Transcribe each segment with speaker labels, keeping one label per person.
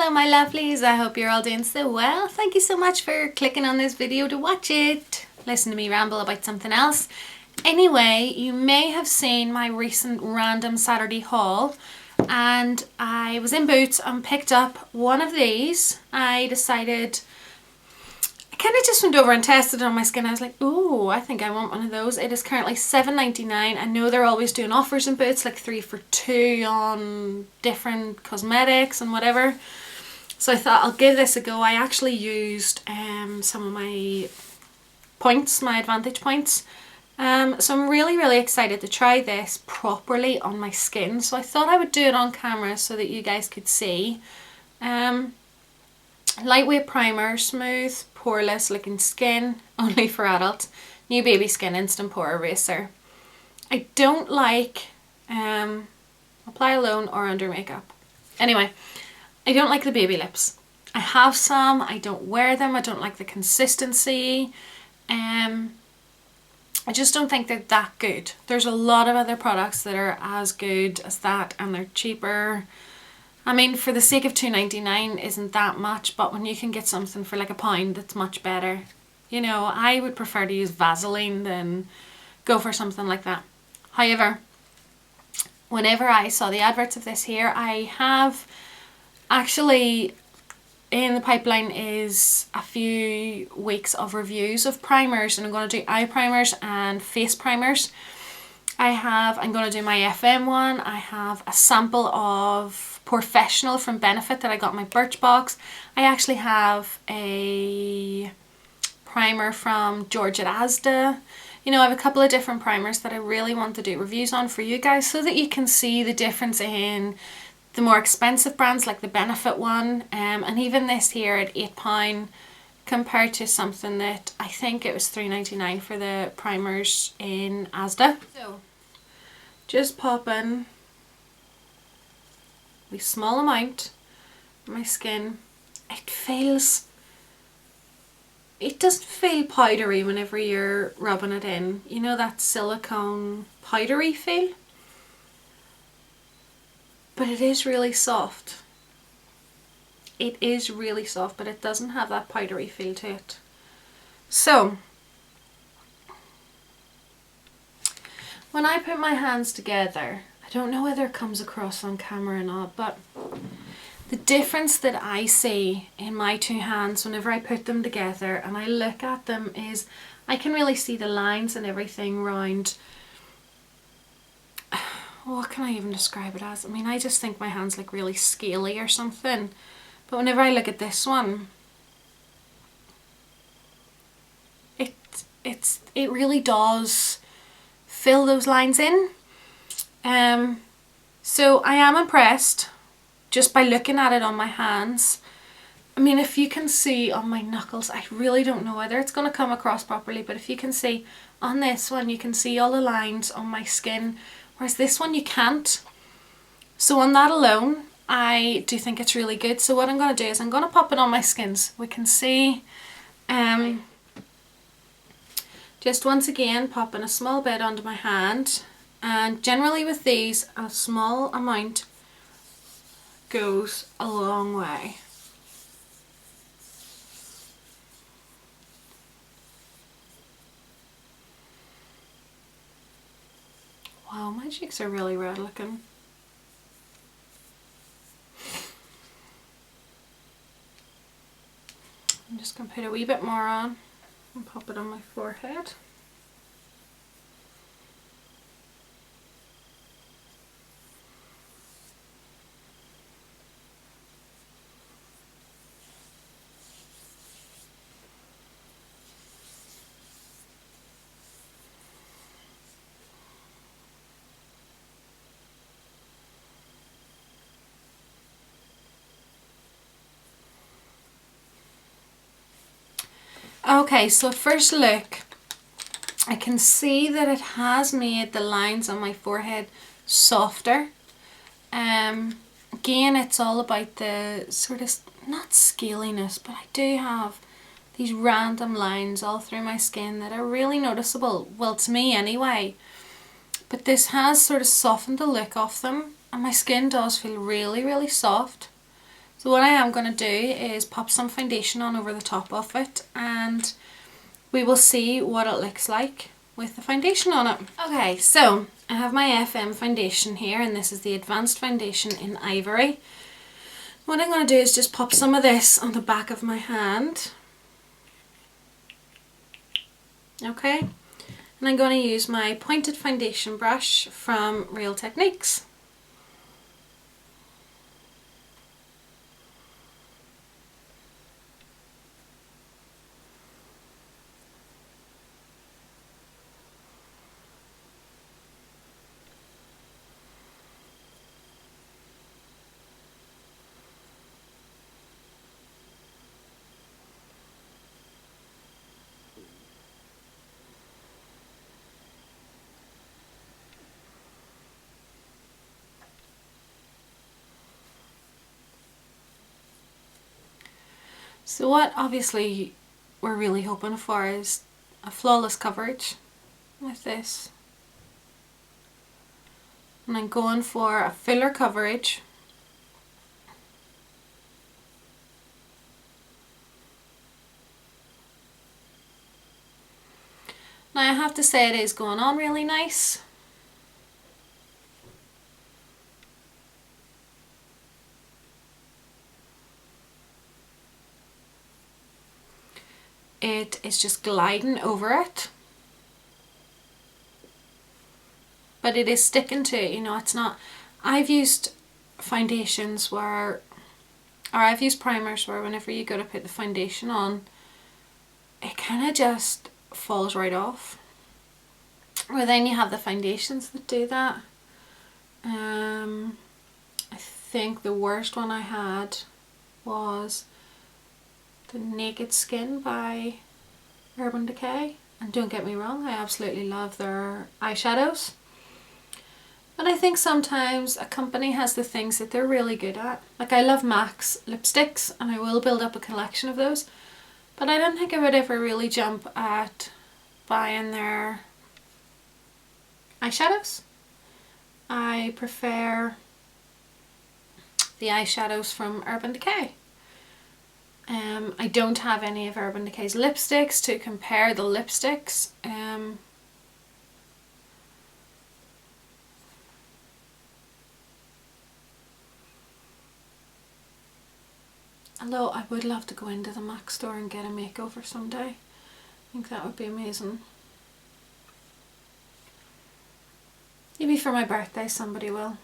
Speaker 1: Hello my lovelies, I hope you're all doing so well. Thank you so much for clicking on this video to watch it. Listen to me ramble about something else. Anyway, you may have seen my recent random Saturday haul and I was in Boots and picked up one of these. I decided, I kind of just went over and tested it on my skin. I was like, ooh, I think I want one of those. It is currently $7.99. I know they're always doing offers in Boots, like 3 for 2 on different cosmetics and whatever. So I thought I'll give this a go. I actually used some of my points, my advantage points. So I'm really excited to try this properly on my skin. So I thought I would do it on camera so that you guys could see. Lightweight primer, smooth, poreless looking skin, only for adults. New Baby Skin Instant Pore Eraser. I don't like apply alone or under makeup. Anyway, I don't like the baby lips. I have some, I don't wear them, I don't like the consistency. I just don't think they're that good. There's a lot of other products that are as good as that and they're cheaper. I mean, for the sake of $2.99 isn't that much, but when you can get something for like £1 that's much better. You know, I would prefer to use Vaseline than go for something like that. However, whenever I saw the adverts of this here, I have actually in the pipeline is a few weeks of reviews of primers, and I'm going to do eye primers and face primers. I'm going to do my FM one. I have a sample of Professional from Benefit that I got in my Birchbox. I actually have a primer from George at Asda. You know, I have a couple of different primers that I really want to do reviews on for you guys so that you can see the difference in the more expensive brands like the Benefit one, and even this here at £8 compared to something that I think it was $3.99 for the primers in Asda. So just pop in a small amount on my skin. It doesn't feel powdery whenever you're rubbing it in. You know that silicone powdery feel? But it is really soft. It is really soft, but it doesn't have that powdery feel to it. So, when I put my hands together, I don't know whether it comes across on camera or not, but the difference that I see in my two hands whenever I put them together and I look at them is I can really see the lines and everything round. What can I even describe it as? I mean, I just think my hands look really scaly or something. But whenever I look at this one, it really does fill those lines in. So I am impressed just by looking at it on my hands. I mean, if you can see on my knuckles, I really don't know whether it's going to come across properly, but if you can see on this one, you can see all the lines on my skin. Whereas this one you can't. So on that alone, I do think it's really good. So what I'm going to do is I'm going to pop it on my skin so we can see. Just once again, popping a small bit onto my hand. And generally with these, a small amount goes a long way. Wow, my cheeks are really red looking. I'm just going to put a wee bit more on and pop it on my forehead. Okay, so at first look, I can see that it has made the lines on my forehead softer. Again, it's all about the sort of, not scaliness, but I do have these random lines all through my skin that are really noticeable, well to me anyway. But this has sort of softened the look of them and my skin does feel really soft. So what I am going to do is pop some foundation on over the top of it, and we will see what it looks like with the foundation on it. Okay, so I have my FM foundation here, and this is the Advanced Foundation in Ivory. What I'm going to do is just pop some of this on the back of my hand. Okay, and I'm going to use my pointed foundation brush from Real Techniques. So what obviously we're really hoping for is a flawless coverage with this. And I'm going for a fuller coverage. Now I have to say it is going on really nice. It is just gliding over it, but it is sticking to it, you know. It's not, I've used foundations where, or I've used primers where whenever you go to put the foundation on, it kind of just falls right off. Or then you have the foundations that do that. I think the worst one I had was the Naked Skin by Urban Decay, and don't get me wrong, I absolutely love their eyeshadows, but I think sometimes a company has the things that they're really good at. Like, I love MAC's lipsticks and I will build up a collection of those, but I don't think I would ever really jump at buying their eyeshadows. I prefer the eyeshadows from Urban Decay. I don't have any of Urban Decay's lipsticks to compare the lipsticks. Although I would love to go into the MAC store and get a makeover someday. I think that would be amazing. Maybe for my birthday somebody will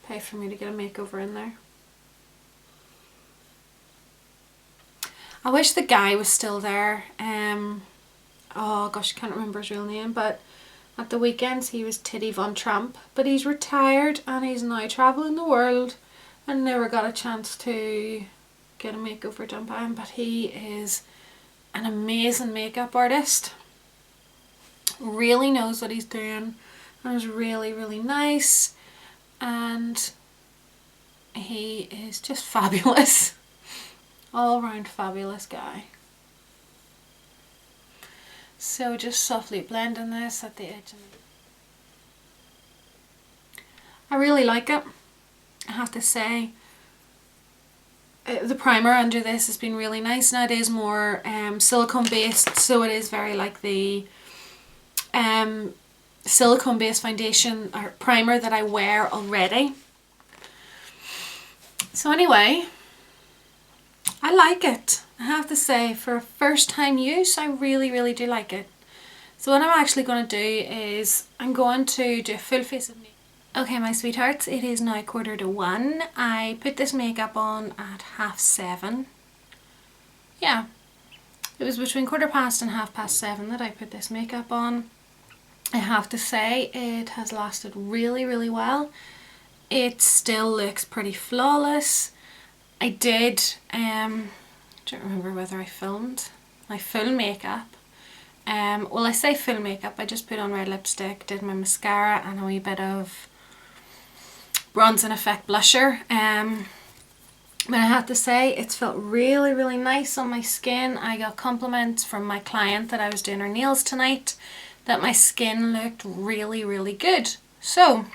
Speaker 1: pay for me to get a makeover in there. I wish the guy was still there. Oh gosh, I can't remember his real name, but at the weekends he was Titty Von Tramp, but he's retired and he's now travelling the world and never got a chance to get a makeover done by him. But he is an amazing makeup artist, really knows what he's doing, and is really, really nice, and he is just fabulous. All around fabulous guy. So just softly blending this at the edge of it. I really like it, I have to say. The primer under this has been really nice. Now it is more silicone based, so it is very like the silicone based foundation or primer that I wear already. So anyway, I like it. I have to say, for a first time use, I really, really do like it. So what I'm actually going to do is I'm going to do a full face of makeup. Okay, my sweethearts, it is now 1:45. I put this makeup on at 7:30. Yeah, it was between 7:15 and 7:30 that I put this makeup on. I have to say, it has lasted really, really well. It still looks pretty flawless. I did, I don't remember whether I filmed my full makeup. Well, I say full makeup, I just put on red lipstick, did my mascara and a wee bit of bronzing effect blusher. But I have to say, it's felt really, really nice on my skin. I got compliments from my client that I was doing her nails tonight that my skin looked really, really good. So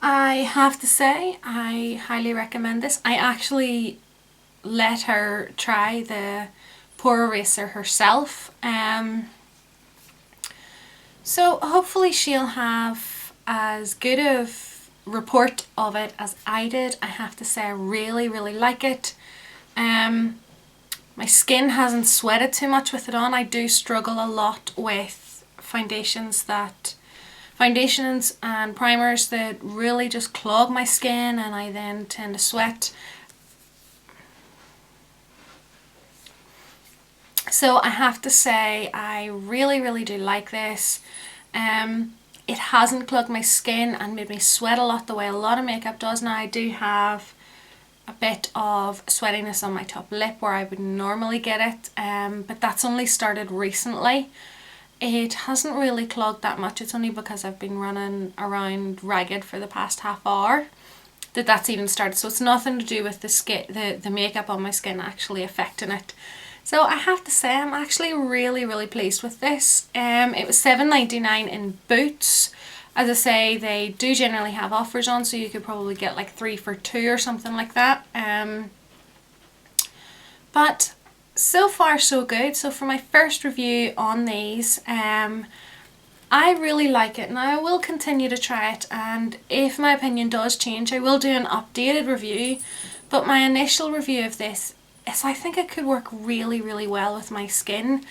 Speaker 1: I have to say I highly recommend this. I actually let her try the pore eraser herself. So hopefully she'll have as good of report of it as I did. I have to say I really like it. My skin hasn't sweated too much with it on. I do struggle a lot with foundations and primers that really just clog my skin, and I then tend to sweat. So I have to say I really do like this. It hasn't clogged my skin and made me sweat a lot the way a lot of makeup does. Now I do have a bit of sweatiness on my top lip where I would normally get it, but that's only started recently. It hasn't really clogged that much. It's only because I've been running around ragged for the past half hour that's even started. So it's nothing to do with the skin, the makeup on my skin actually affecting it. So I have to say I'm actually really pleased with this. It was $7.99 in Boots. As I say, they do generally have offers on, so you could probably get like 3 for 2 or something like that. But so far so good. So for my first review on these, I really like it. Now I will continue to try it, and if my opinion does change I will do an updated review, but my initial review of this is I think it could work really well with my skin.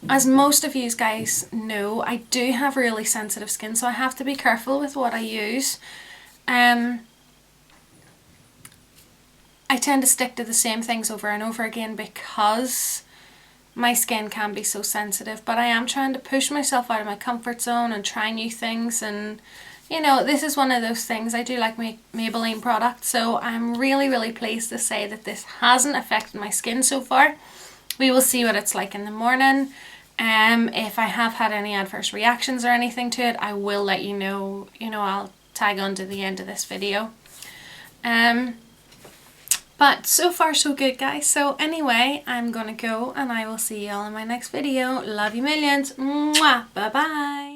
Speaker 1: As most of you guys know, I do have really sensitive skin, so I have to be careful with what I use. I tend to stick to the same things over and over again because my skin can be so sensitive, but I am trying to push myself out of my comfort zone and try new things, and you know, this is one of those things. I do like Maybelline products, so I'm really pleased to say that this hasn't affected my skin so far. We will see what it's like in the morning. If I have had any adverse reactions or anything to it, I will let you know. You know, I'll tag on to the end of this video. But so far so good, guys. So anyway, I'm gonna go and I will see you all in my next video. Love you millions. Mwah. Bye bye.